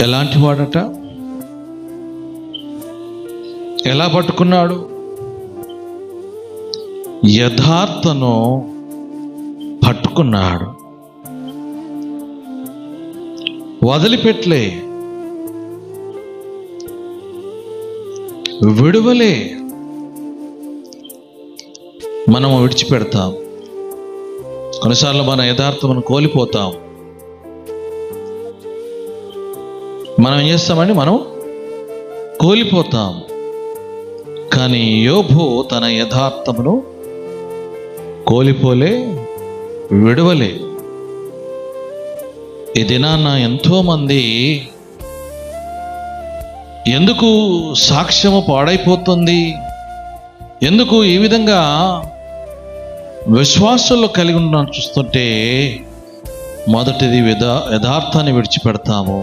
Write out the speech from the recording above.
ఎలాంటి వాడట? ఎలా పట్టుకున్నాడు? యథార్థను పట్టుకున్నాడు. వదిలిపెట్టలే, విడువలే. మనము విడిచిపెడతాం. కొన్నిసార్లు మన యథార్థమును కోల్పోతాం. మనం ఏం చేస్తామండి? మనం కోల్పోతాం. కానీ యోబు తన యథార్థమును కోల్పోలే, విడవలే. ఈ దినాన ఎంతోమంది ఎందుకు సాక్ష్యము పాడైపోతుంది, ఎందుకు ఈ విధంగా విశ్వాసంలో కలిగి ఉన్నాను చూస్తుంటే, మొదటిది యథార్థాన్ని విడిచిపెడతాము.